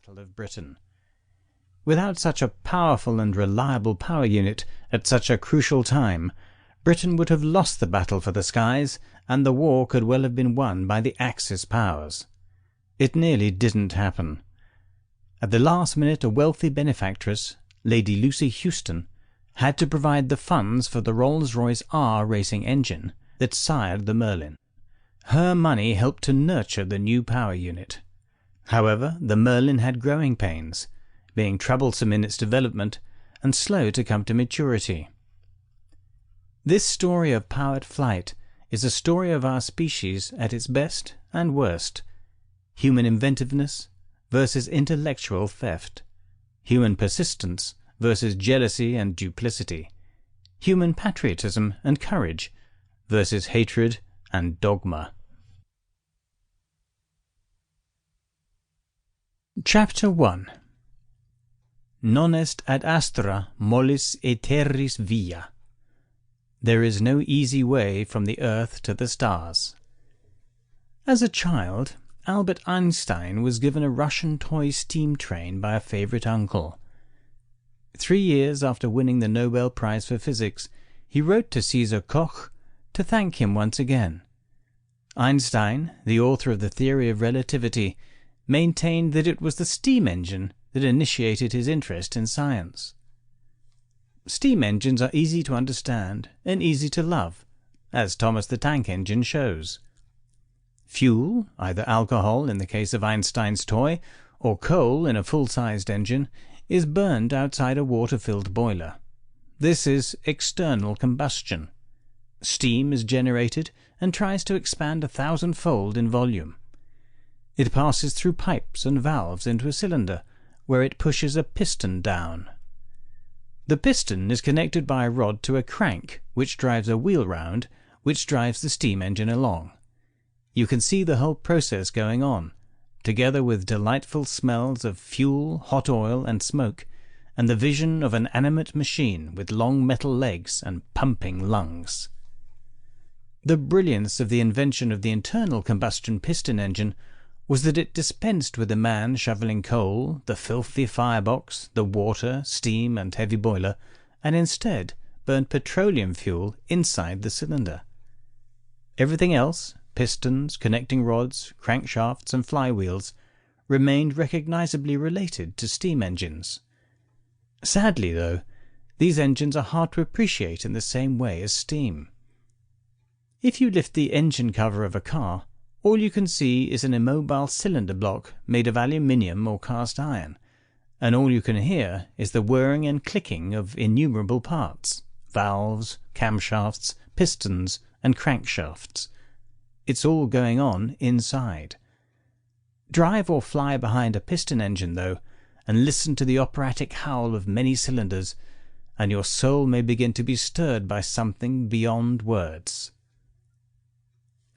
Battle of Britain. Without such a powerful and reliable power unit at such a crucial time, Britain would have lost the battle for the skies, and the war could well have been won by the Axis powers. It nearly didn't happen. At the last minute, a wealthy benefactress, Lady Lucy Houston, had to provide the funds for the Rolls-Royce R racing engine that sired the Merlin. Her money helped to nurture the new power unit. However, the Merlin had growing pains, being troublesome in its development and slow to come to maturity. This story of powered flight is a story of our species at its best and worst: human inventiveness versus intellectual theft, human persistence versus jealousy and duplicity, human patriotism and courage versus hatred and dogma. Chapter 1. Non est ad astra mollis aeterris via. There is no easy way from the earth to the stars. As a child, Albert Einstein was given a Russian toy steam train by a favorite uncle. 3 years after winning the Nobel Prize for Physics, he wrote to Caesar Koch to thank him once again. Einstein, the author of the theory of relativity, maintained that it was the steam engine that initiated his interest in science. Steam engines are easy to understand and easy to love, as Thomas the Tank Engine shows. Fuel, either alcohol in the case of Einstein's toy, or coal in a full-sized engine, is burned outside a water-filled boiler. This is external combustion. Steam is generated and tries to expand 1,000-fold in volume. It passes through pipes and valves into a cylinder, where it pushes a piston down. The piston is connected by a rod to a crank, which drives a wheel round, which drives the steam engine along. You can see the whole process going on, together with delightful smells of fuel, hot oil, and smoke, and the vision of an animate machine with long metal legs and pumping lungs. The brilliance of the invention of the internal combustion piston engine was that it dispensed with the man shoveling coal, the filthy firebox, the water, steam, and heavy boiler, and instead burned petroleum fuel inside the cylinder. Everything else, pistons, connecting rods, crankshafts, and flywheels, remained recognizably related to steam engines. Sadly, though, these engines are hard to appreciate in the same way as steam. If you lift the engine cover of a car, all you can see is an immobile cylinder block made of aluminium or cast iron, and all you can hear is the whirring and clicking of innumerable parts: valves, camshafts, pistons, and crankshafts. It's all going on inside. Drive or fly behind a piston engine, though, and listen to the operatic howl of many cylinders, and your soul may begin to be stirred by something beyond words.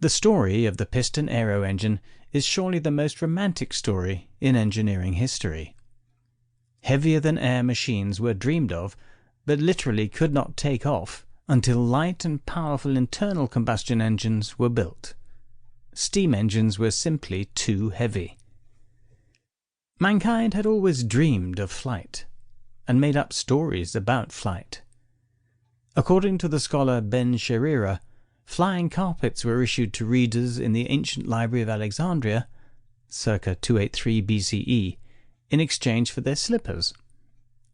The story of the piston aero engine is surely the most romantic story in engineering history. Heavier-than-air machines were dreamed of, but literally could not take off until light and powerful internal combustion engines were built. Steam engines were simply too heavy. Mankind had always dreamed of flight, and made up stories about flight. According to the scholar Ben Sherira, flying carpets were issued to readers in the ancient library of Alexandria, circa 283 BCE, in exchange for their slippers.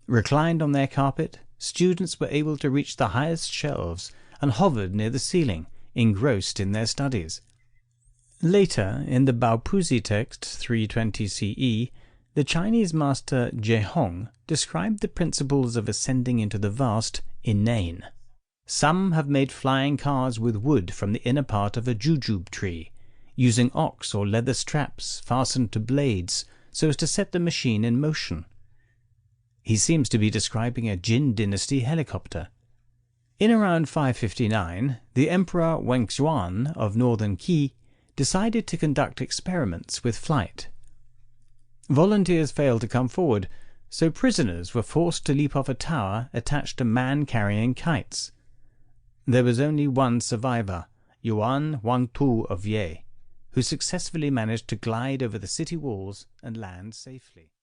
Reclined on their carpet, students were able to reach the highest shelves and hovered near the ceiling, engrossed in their studies. Later, in the Baopuzi text 320 CE, the Chinese master Zhehong described the principles of ascending into the vast inane. Some have made flying cars with wood from the inner part of a jujube tree, using ox or leather straps fastened to blades so as to set the machine in motion. He seems to be describing a Jin dynasty helicopter. In around 559, the Emperor Wengzuan of northern Qi decided to conduct experiments with flight. Volunteers failed to come forward, so prisoners were forced to leap off a tower attached to man-carrying kites. There was only one survivor, Yuan Huangtu of Ye, who successfully managed to glide over the city walls and land safely.